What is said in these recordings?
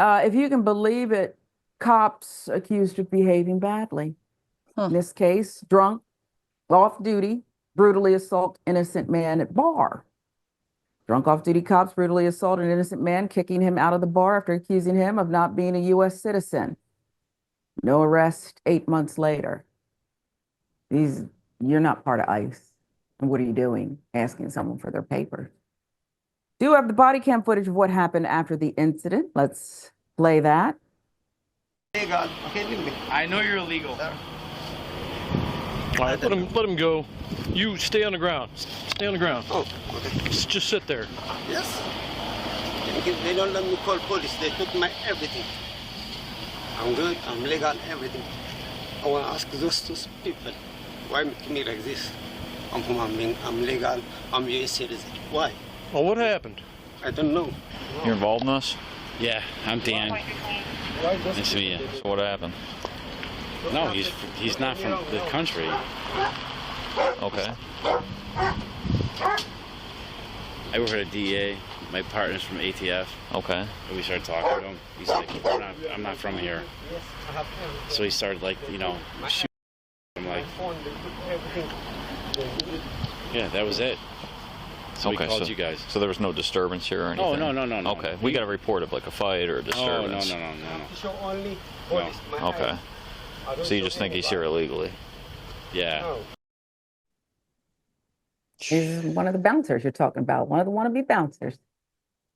If you can believe it, cops accused of behaving badly. In this case, drunk, off duty, brutally assault innocent man at bar. Drunk off-duty cops brutally assault an innocent man, kicking him out of the bar after accusing him of not being a U.S. citizen. No arrest 8 months later. You're not part of ICE. And what are you doing? Asking someone for their papers. Do have the body cam footage of what happened after the incident. Let's play that. I know you're illegal. All right, let him go. You stay on the ground. Stay on the ground. Oh, okay. Just sit there. Yes. They don't let me call police. They took my everything. I'm good. I'm legal. Everything. I want to ask those two people, why make me like this? I'm legal. I'm U.S. citizen. Why? Well, what happened? I don't know. You're involved in this? Yeah, I'm Dan. Nice to meet you. So what happened? No, he's not from the country. Okay. I work for the DEA. My partner's from ATF. Okay. And we started talking to him. He's like, I'm not from here. So he started shooting. I'm like, yeah, that was it. So we called you guys. So there was no disturbance here or anything? Oh, no. Okay. We got a report of like a fight or a disturbance. Oh, no. Okay. So you just think he's here illegally? Yeah. He's one of the bouncers you're talking about, one of the wannabe bouncers.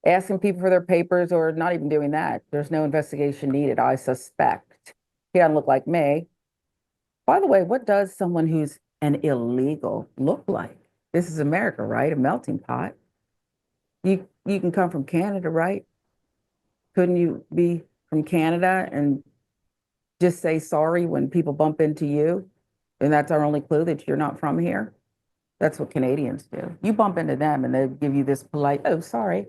Asking people for their papers or not even doing that. There's no investigation needed, I suspect. He doesn't look like me. By the way, what does someone who's an illegal look like? This is America, right? A melting pot. You can come from Canada, right? Couldn't you be from Canada and just say sorry when people bump into you? And that's our only clue that you're not from here? That's what Canadians do. You bump into them and they give you this polite, oh, sorry.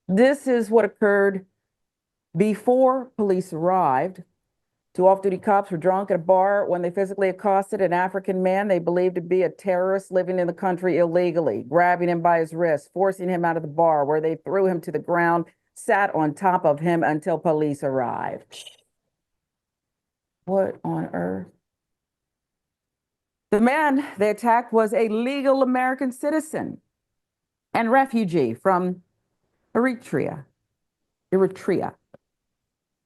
This is what occurred before police arrived. Two off-duty cops were drunk at a bar when they physically accosted an African man they believed to be a terrorist living in the country illegally, grabbing him by his wrist, forcing him out of the bar, where they threw him to the ground, sat on top of him until police arrived. What on earth? The man they attacked was a legal American citizen and refugee from Eritrea,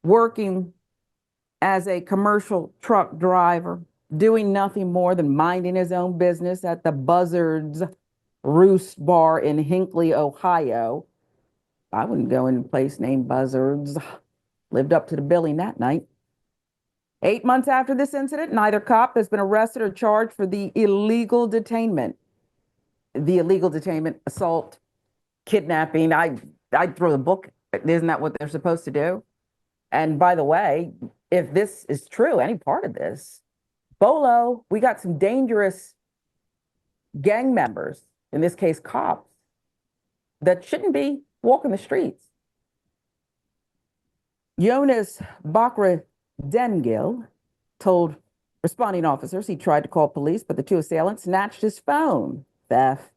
working as a commercial truck driver, doing nothing more than minding his own business at the Buzzards Roost bar in Hinckley, Ohio. I wouldn't go in a place named Buzzards. Lived up to the billing that night. 8 months after this incident, neither cop has been arrested or charged for the illegal detainment. The illegal detainment, assault, kidnapping. I'd throw the book. Isn't that what they're supposed to do? And by the way, if this is true, any part of this, Bolo, we got some dangerous gang members, in this case, cops, that shouldn't be walking the streets. Jonas Bakra Dengil told responding officers he tried to call police, but the two assailants snatched his phone, theft,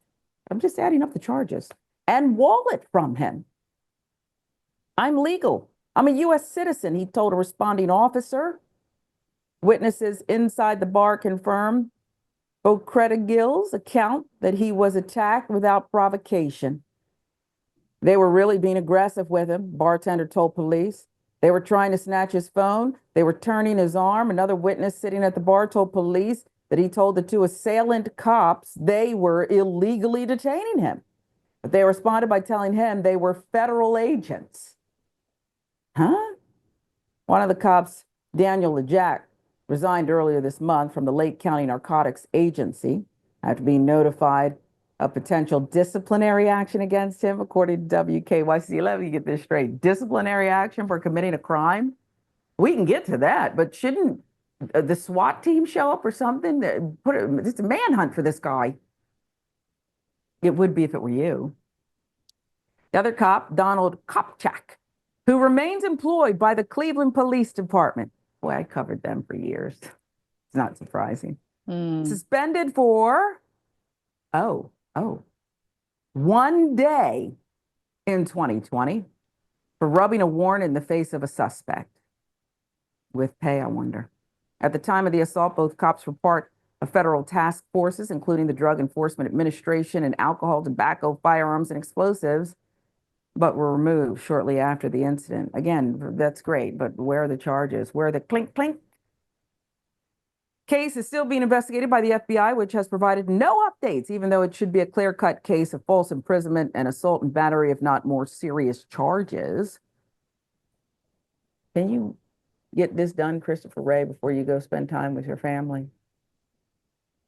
I'm just adding up the charges, and wallet from him. I'm legal. I'm a U.S. citizen, he told a responding officer. Witnesses inside the bar confirmed Gill's account that he was attacked without provocation. They were really being aggressive with him, bartender told police. They were trying to snatch his phone. They were turning his arm. Another witness sitting at the bar told police that he told the two assailant cops they were illegally detaining him. But they responded by telling him they were federal agents. Huh? One of the cops, Daniel LeJack, resigned earlier this month from the Lake County Narcotics Agency after being notified of potential disciplinary action against him, according to WKYC. Let me get this straight. Disciplinary action for committing a crime? We can get to that, but shouldn't the SWAT team show up or something? It's a manhunt for this guy. It would be if it were you. The other cop, Donald Kopchak, who remains employed by the Cleveland Police Department. Boy, I covered them for years. It's not surprising. Suspended for, 1 day in 2020 for rubbing a warrant in the face of a suspect. With pay, I wonder. At the time of the assault, both cops were part of federal task forces, including the Drug Enforcement Administration and alcohol, tobacco, firearms, and explosives, but were removed shortly after the incident. Again, that's great, but where are the charges? Where are the clink, clink? Case is still being investigated by the FBI, which has provided no updates, even though it should be a clear-cut case of false imprisonment and assault and battery, if not more serious charges. Can you get this done, Christopher Wray, before you go spend time with your family?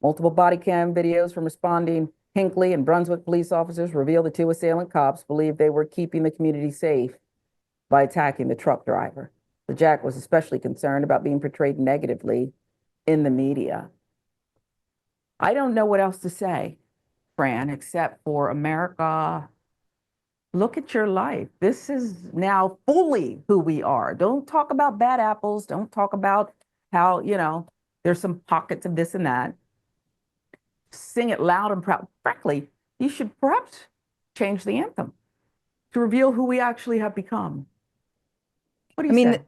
Multiple body cam videos from responding Hinckley and Brunswick police officers reveal the two assailant cops believed they were keeping the community safe by attacking the truck driver. The Jack was especially concerned about being portrayed negatively in the media. I don't know what else to say, Fran, except for America, look at your life. This is now fully who we are. Don't talk about bad apples. Don't talk about how, there's some pockets of this and that. Sing it loud and proud. Frankly, you should perhaps change the anthem to reveal who we actually have become. What do you say?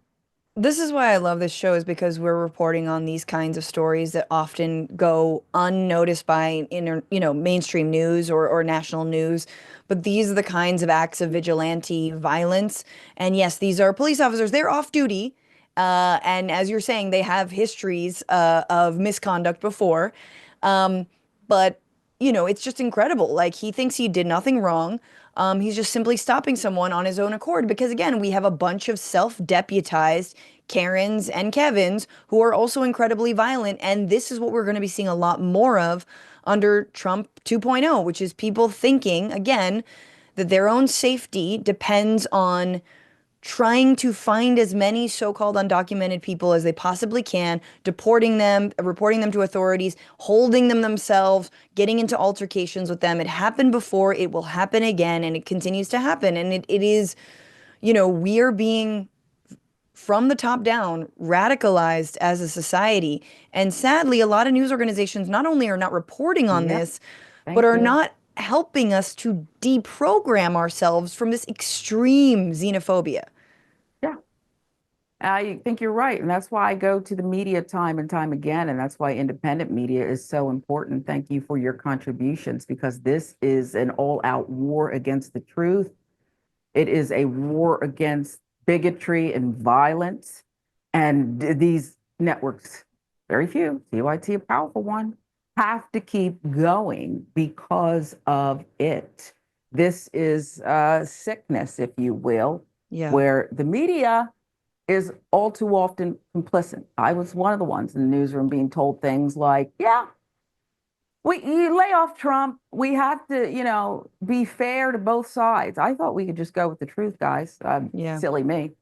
This is why I love this show, is because we're reporting on these kinds of stories that often go unnoticed by mainstream news or national news. But these are the kinds of acts of vigilante violence. And yes, these are police officers. They're off duty. And as you're saying, they have histories of misconduct before. But, it's just incredible. Like, he thinks he did nothing wrong. He's just simply stopping someone on his own accord because, again, we have a bunch of self-deputized Karens and Kevins who are also incredibly violent. And this is what we're going to be seeing a lot more of under Trump 2.0, which is people thinking, again, that their own safety depends on trying to find as many so-called undocumented people as they possibly can, deporting them, reporting them to authorities, holding them themselves, getting into altercations with them. It happened before, it will happen again, and it continues to happen. And it is, we are being, from the top down, radicalized as a society. And sadly, a lot of news organizations not only are not reporting on this, but are not helping us to deprogram ourselves from this extreme xenophobia. Yeah, I think you're right. And that's why I go to the media time and time again. And that's why independent media is so important. Thank you for your contributions, because this is an all-out war against the truth. It is a war against bigotry and violence. And these networks, very few, CYT, a powerful one, have to keep going because of it. This is sickness, if you will, where the media is all too often complicit. I was one of the ones in the newsroom being told things like, you lay off Trump. We have to, be fair to both sides. I thought we could just go with the truth, guys. Silly me.